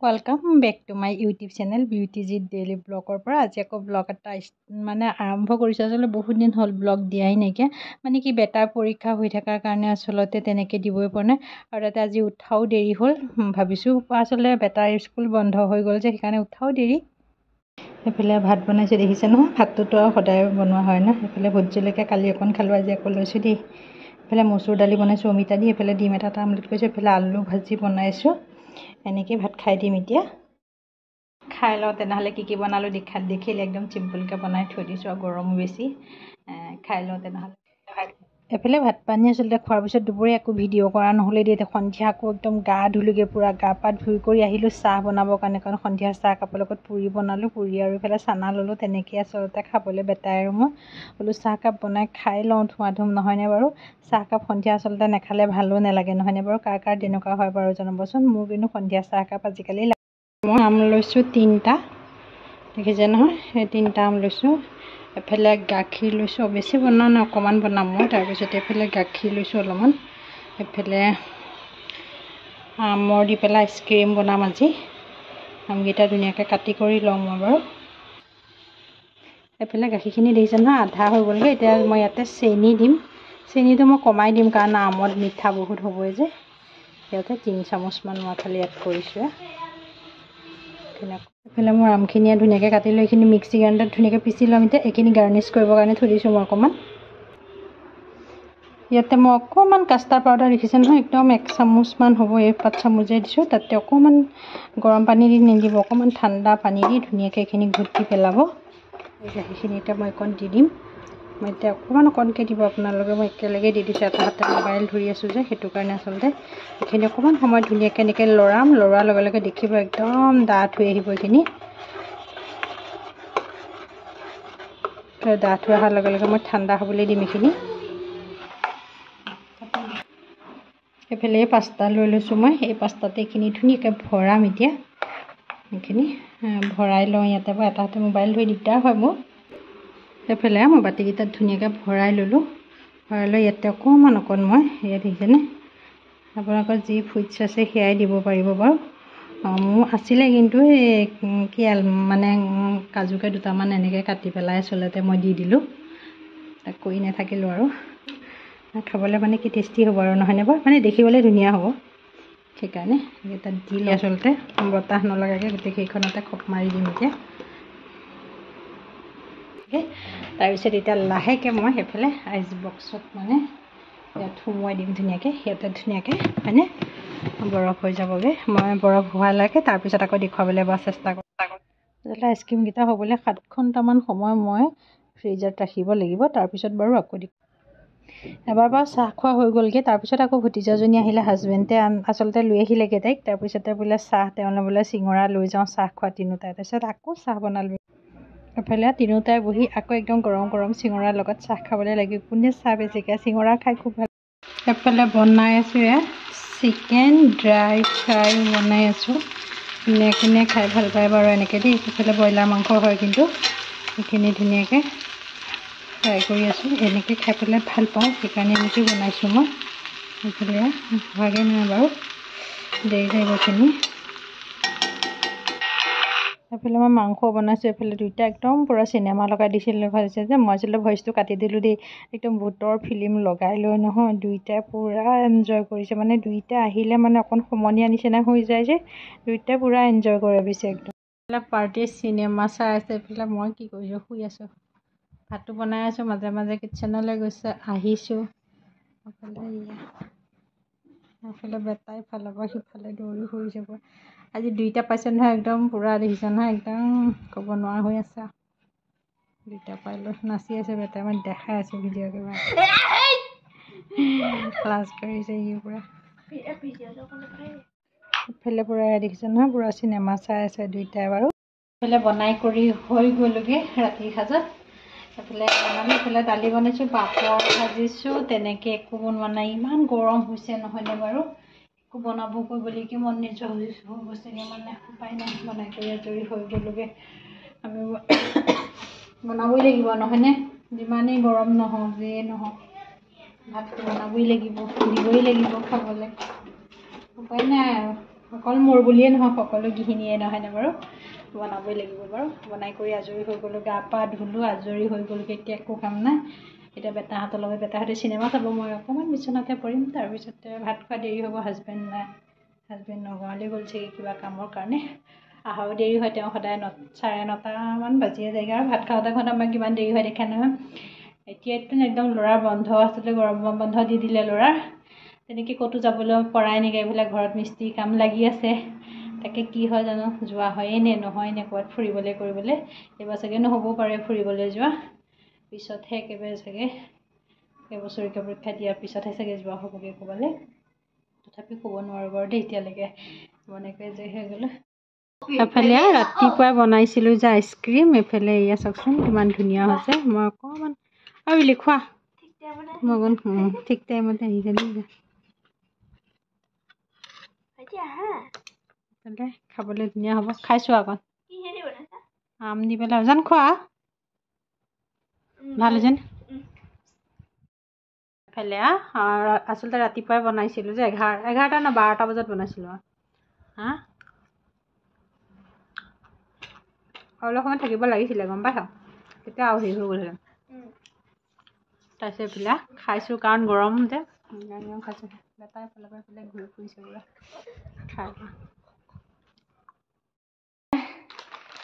Welcome back to my YouTube channel Beautyjit Daily Blogৰ পৰা আজি আকৌ ব্লগ এটা মানে আৰম্ভ কৰিছো আসলে বহুত দিন হল ব্লগ দিয়াই নাইকে মানে কি বেটাৰ পৰীক্ষা হৈ থাকাৰ কাৰণে আসলতে তেনেকে দিবই পৰা নাই আৰু তাতে আজি উঠাও দেৰি হল ভাবিছো আসলে বেটাৰ স্কুল বন্ধ হৈ গল যে সেইকাৰণে উঠাও দেৰি এফালে ভাত বনাইছে দেখিছে নহয় ভাতটো সদায় বনোৱা হয় না এফালে ভোট জলকীয়া কালি অকন খালো আজি আকৌ লৈছো দেই এফালে মসুৰ দালি বনাইছো অমিতা দি এফালে ডিম এটা আমলেট কৰিছো এফালে আলু ভাজি বনাইছো এনেকে ভাত খাই দিম এতিয়া খাই লও তেনেহলে কি বনালো দেখিলে একদম চিম্পলকে বনাই থৈ দিছো আৰু গৰমো বেছি খাই লও তেনেহলে এফালে ভাত পানী আসলতে খোৱাৰ পিছত দুপৰীয়া একো ভিডিঅ' কৰা নহ'লে দেই সন্ধিয়া আকৌ একদম গা ধুলোগে পুৰা গা পা ধুই কৰি আহিলো চাহ বনাবৰ কাৰণে কাৰণ সন্ধিয়া চাহ কাপৰ লগত পুৰি বনালো পুৰি আৰু এফালে চানা ললো তেনেকে আসলতে খাবলৈ বেটাই আৰু মই বোলো চাহ কাপ বনাই খাই লওঁ ধুম নহয়নে বাৰু চাহ কাপ সন্ধিয়া আসলতে নেখালে ভালো নালাগে নহয়নে বাৰু কাৰ তেনেকুৱা হয় বাৰু জনাবচোন মোৰ কিন্তু সন্ধিয়া চাহ কাপ আজিকালি মই আম লৈছো 3টা দেখিছে নহয় সেই 3টা আম লৈছো এফালে গাখীৰ লৈছো বেছি বনোৱা নাই অকমান বনাম মই তাৰ পিছত এফালে গাখীৰ লৈছো অলপমান এফালে আমৰ দি পেলাই আইচক্ৰীম বনাম আজি আমগিটা ধুনীয়াকৈ কাটি কৰি লওঁ মই বাৰু এফালে গাখীৰখিনি দেখিছে নহয় আধা হৈ গ'লগৈ এতিয়া মই ইয়াতে চেনি দিম চেনিটো মই কমাই দিম কাৰণ আমত মিঠা বহুত হ'বই যে ইয়াতে 3 চামুচমান মই খালি এড কৰিছোঁ এফালে মই আমখিনি ধুনীয়াকৈ কাটি লৈ এইখিনি মিক্সি গ্ৰাইণ্ডাৰত ধুনীয়াকৈ পিচি ল'ম এতিয়া এইখিনি গাৰ্নিছ কৰিবৰ কাৰণে থৈ দিছোঁ মই অকণমান ইয়াতে মই অকণমান কাষ্টাৰ্ড পাউডাৰ দেখিছে নহয় একদম 1 চামুচমান হ'ব এই 5 চামুচে দিছোঁ তাতে অকণমান গৰম পানী দি নিদিব অকণমান ঠাণ্ডা পানী দি ধুনীয়াকৈ এইখিনি ঘুটি পেলাব এই গাখীৰখিনি এতিয়া মই অকণ দি দিম মই এতিয়া অকণকৈ দিব আপোনালোকে মই একেলগে দি দিছোঁ এটা হাতে মোবাইল ধৰি আছোঁ যে সেইটো কাৰণে আচলতে এইখিনি অকণমান সময় ধুনীয়াকৈ এনেকৈ লৰোৱাৰ লগে লগে দেখিব একদম ডাঠ হৈ আহিব এইখিনি ডাঠ হৈ অহাৰ লগে লগে মই ঠাণ্ডা হ'বলৈ দিম এইখিনি এফালে পাস্তা লৈ লৈছোঁ মই এই পাস্তাতে এইখিনি ধুনীয়াকৈ ভৰাম এতিয়া এইখিনি ভৰাই লওঁ ইয়াতে মই এটা হাতে মোবাইল ধৰি দিগদাৰ হয় মোৰ এফালে মই বাতিকেইটাত ধুনীয়াকৈ ভৰাই ল'লোঁ ভৰাই লৈ ইয়াতে অকণ মই ইয়াত দেখিছেনে আপোনালোকৰ যি ফুডছ আছে সেয়াই দিব পাৰিব বাৰু মোৰ আছিলে কিন্তু কি মানে কাজুকে দুটামান এনেকৈ কাটি পেলাই আচলতে মই দি দিলোঁ তাক কৰি নাথাকিলোঁ আৰু খাবলৈ মানে কি টেষ্টি হ'ব আৰু নহয়নে বাৰু মানে দেখিবলৈ ধুনীয়া হ'ব সেইকাৰণে এটা দিলে আচলতে বতাহ নলগাকৈ গোটেইকেইখনতে খপ মাৰি দিম এতিয়া তাৰপিছত এতিয়া লাহেকৈ মই সেইফালে আইচ বক্সত মানে ইয়াত সোমোৱাই দিম ধুনীয়াকৈ সিহঁতে ধুনীয়াকৈ হয়নে বৰফ হৈ যাবগৈ মই বৰফ হোৱালৈকে তাৰপিছত আকৌ দেখুৱাবলৈ বাৰু চেষ্টা কৰিম তেতিয়াহ'লে আইচক্ৰীমকেইটা হ'বলৈ 7 ঘণ্টামান সময় মই ফ্ৰিজত ৰাখিব লাগিব তাৰপিছত বাৰু আকৌ এবাৰ বাৰু চাহ খোৱা হৈ গ'লগৈ তাৰপিছত আকৌ ভতিজাজনী আহিলে হাজবেণ্ডে আচলতে লৈ আহিলেগৈ তাইক তাৰপিছতে বোলে চাহ তেওঁলৈ বোলে চিঙৰা লৈ যাওঁ চাহ খোৱা তিনিওটাই তাৰপিছত আকৌ চাহ বনালোঁ এফালে তিনিওটাই বহি আকৌ একদম গৰম চিঙৰাৰ লগত চাহ খাবলৈ লাগে কোনে চাহ বেছিকৈ চিঙৰা খাই খুব ভাল এফালে বনাই আছোঁ চিকেন ড্ৰাই ফ্ৰাই বনাই আছোঁ কোনে খাই ভাল পায় বাৰু এনেকৈ দেই সেইফালে ব্ৰইলাৰ মাংস হয় কিন্তু সেইখিনি ধুনীয়াকৈ ফ্ৰাই কৰি আছোঁ এনেকৈ খাই পেলাই ভাল পাওঁ সেইকাৰণে এনেকৈ বনাইছোঁ মই সেইফালে ভাগে নাই বাৰু দেৰি যাবখিনি এফালে মই মাংস বনাইছোঁ এফালে দুইটা একদম পূৰা চিনেমা লগাই দিছিলোঁ ভাবিছে যে মই আচলতে ভইচটো কাটি দিলোঁ দেই একদম ভূতৰ ফিল্ম লগাই লৈ নহয় দুইটাই পূৰা এনজয় কৰিছে মানে দুইটা আহিলে মানে অকণ সমনীয়া নিচিনা হৈ যায় যে দুইটাই পূৰা এনজয় কৰে পিছে একদম এইফালে পাৰ্টি চিনেমা চাই আছে এইফালে মই কি কৰিছোঁ শুই আছোঁ ভাতটো বনাই আছোঁ মাজে মাজে কিটচেনলৈ গৈছে আহিছোঁ এইফালে বেটাই ইফালৰ পৰা সিফালে দৌৰি ফুৰি যাব আজি দুইটা পাইছে নহয় একদম পূৰা দেখিছে নহয় একদম ক'ব নোৱাৰা হৈ আছে দুইটা পাই লৈ নাচি আছে বেটাই মই দেখাই আছোঁ ভিডিঅ' কিবা ক্লাছ কৰিছে ই পূৰা ইফালে পূৰা দেখিছে নহয় পূৰা চিনেমা চাই আছে দুইটাই বাৰু এইফালে বনাই কৰি হৈ গ'লগৈ ৰাতিৰ সাজত এইফালে বনালোঁ এইফালে দালি বনাইছোঁ পাপৰ ভাজিছোঁ তেনেকৈ একো বনোৱা নাই ইমান গৰম হৈছে নহয়নে বাৰু একো বনাব কৰিবলৈ কি মন নোযোৱা হৈ গৈছেগৈ মানে উপায় নাই বনাই কৰি আজৰি হৈ গ'লোগৈ আমি বনাবই লাগিব নহয়নে যিমানেই গৰম নহওক যিয়ে নহওক ভাতটো বনাবই লাগিব দিবই লাগিব খাবলৈ উপায় নাই আৰু অকল মোৰ বুলিয়ে নহয় সকলো গৃহিণীয়ে নহয়নে বাৰু বনাবই লাগিব বাৰু বনাই কৰি আজৰি হৈ গ'লোঁ গা পা ধুলোঁ আজৰি হৈ গ'লোঁ এতিয়া একো কাম নাই এতিয়া বেটাহঁতৰ লগত বেটাহঁতে চিনেমা চাব মই অকণমান বিচনাতে পৰিম তাৰপিছতে ভাত খোৱা দেৰি হ'ব হাজবেণ্ড নাই হাজবেণ্ড নগাঁৱলৈ গ'ল চাগে কিবা কামৰ কাৰণে আহাও দেৰি হয় তেওঁ সদায় 9:30মান বাজিয়ে যায়গৈ আৰু ভাত খাওঁতে আমাৰ কিমান দেৰি হয় দেখা নহয় এতিয়াতো একদম ল'ৰাৰ বন্ধ আছিলে গৰম বন্ধ দি দিলে ল'ৰাৰ তেনেকৈ ক'তো যাবলৈ পৰাই নেকি এইবিলাক ঘৰত মিস্ত্ৰী কাম লাগি আছে তাকে কি হয় জানো যোৱা হয়েই নে নহয় নে ক'ৰবাত ফুৰিবলৈ কৰিবলৈ এইবাৰ চাগে নহ'বও পাৰে ফুৰিবলৈ যোৱা পিছতহে একেবাৰে চাগে বছৰেকীয়া পৰীক্ষা দিয়াৰ পিছতহে চাগে যোৱা হ'বগৈ ক'ৰবালৈ তথাপি ক'ব নোৱাৰোঁ বাৰু দেই এতিয়ালৈকে বনাই যে হৈ গ'লোঁ এফালে ৰাতিপুৱাই বনাইছিলোঁ যে আইচক্ৰীম এফালে এয়া চাওকচোন কিমান ধুনীয়া হৈছে মই অকণমান আৰু লিখোৱা মই ঠিক টাইমতে আহি গ'লি খাবলৈ ধুনীয়া হ'ব খাইছোঁ আকৌ আম দি পেলাই জান খোৱা ভাল হৈছে এফালে আচলতে ৰাতিপুৱাই বনাইছিলোঁ যে 11টা নে 12টা বজাত বনাইছিলোঁ হা অলপ সময় থাকিব লাগিছিলে গম পাইছা তেতিয়া আৰু হেৰি হৈ গ'লহেঁতেন তাৰপিছত এইবিলাক খাইছোঁ কাৰণ গৰম যে খাইছোঁ বেটাই ফালৰ পৰা এইফালে ঘূৰি ফুৰিছে পুৰা খাই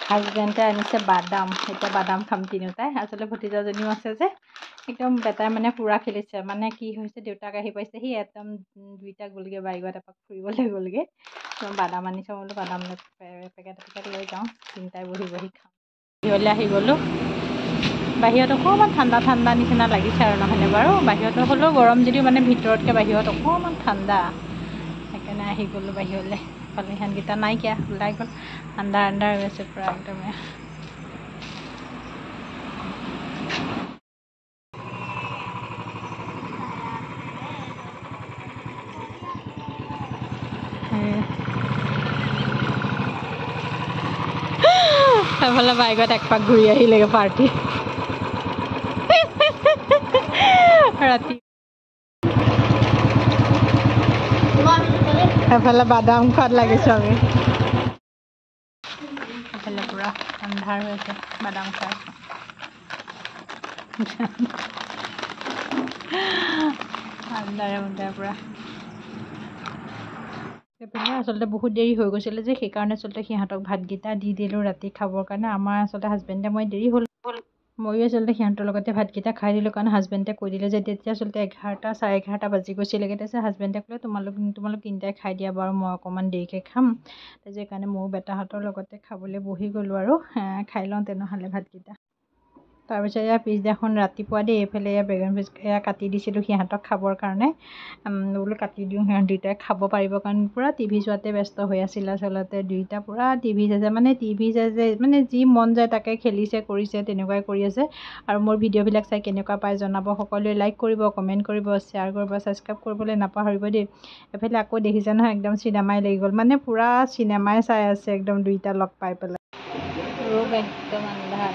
হাজবেণ্ডে আনিছে বাদাম এতিয়া বাদাম খাম তিনিওটাই আচলতে ভতিজাজনীও আছে যে একদম বেটাই মানে পূৰা খেলিছে মানে কি হৈছে দেউতাক আহি পাইছে সি একদম দুইটা গ'লগৈ বাইকত এপাক ফুৰিবলৈ গ'লগৈ বাদাম আনিছে বোলো বাদাম পেকেট লৈ যাওঁ তিনিটাই বহি বহি খাওঁ বাহিৰলৈ আহি গ'লোঁ বাহিৰত অকণমান ঠাণ্ডা ঠাণ্ডা নিচিনা লাগিছে আৰু নহয়নে বাৰু বাহিৰত হ'লেও গৰম যদিও মানে ভিতৰতকৈ বাহিৰত অকণমান ঠাণ্ডা সেইকাৰণে আহি গ'লোঁ বাহিৰলৈ ইফালে ইহঁতকেইটা নাইকিয়া ওলাই গ'ল আন্ধাৰ হৈ আছে পূৰা একদমে এফালে বাইকত একপাক ঘূৰি আহিলেগৈ পাৰ্টি ৰাতি এফালে বাদাম খোৱাত লাগিছোঁ আমি এফালে পূৰা আন্ধাৰ হৈ আছে বাদাম খাই আন্ধাৰে পূৰা এইপিনে আচলতে বহুত দেৰি হৈ গৈছিলে যে সেইকাৰণে আচলতে সিহঁতক ভাতকেইটা দি দিলোঁ ৰাতি খাবৰ কাৰণে আমাৰ আচলতে হাজবেণ্ডে মই দেৰি হ'ল ময়ো আচলতে সিহঁতৰ লগতে ভাতকেইটা খাই দিলোঁ কাৰণ হাজবেণ্ডে কৈ দিলে যে তেতিয়া আচলতে 11টা 11:30 বাজি গৈছিলেগৈ তাৰপিছত হাজবেণ্ডে ক'লে তোমালোক তিনিটাই খাই দিয়া বাৰু মই অকণমান দেৰিকৈ খাম তাৰপিছত সেইকাৰণে ময়ো বেটাহঁতৰ লগতে খাবলৈ বহি গ'লোঁ আৰু খাই লওঁ তেনেহ'লে ভাতকেইটা তাৰপিছত এয়া পিছদিনাখন ৰাতিপুৱা দেই এইফালে এয়া বেগন ফিজ এয়া কাটি দিছিলোঁ সিহঁতক খাবৰ কাৰণে বোলো কাটি দিওঁ সিহঁত দুয়োটাই খাব পাৰিব কাৰণ পূৰা টিভি চোৱাতে ব্যস্ত হৈ আছিল আচলতে দুয়োটা পূৰা টিভি চাইছে মানে টিভি চাইছে মানে যি মন যায় তাকে খেলিছে কৰিছে তেনেকুৱাই কৰি আছে আৰু মোৰ ভিডিঅ'বিলাক চাই কেনেকুৱা পায় জনাব সকলোৱে লাইক কৰিব কমেণ্ট কৰিব শ্বেয়াৰ কৰিব ছাবস্ক্ৰাইব কৰিবলৈ নাপাহৰিব দেই এইফালে আকৌ দেখিছে নহয় একদম চিনেমাই লাগি গ'ল মানে পূৰা চিনেমাই চাই আছে একদম দুইটা লগ পাই পেলাই ৰূপ একদম আন্ধাৰ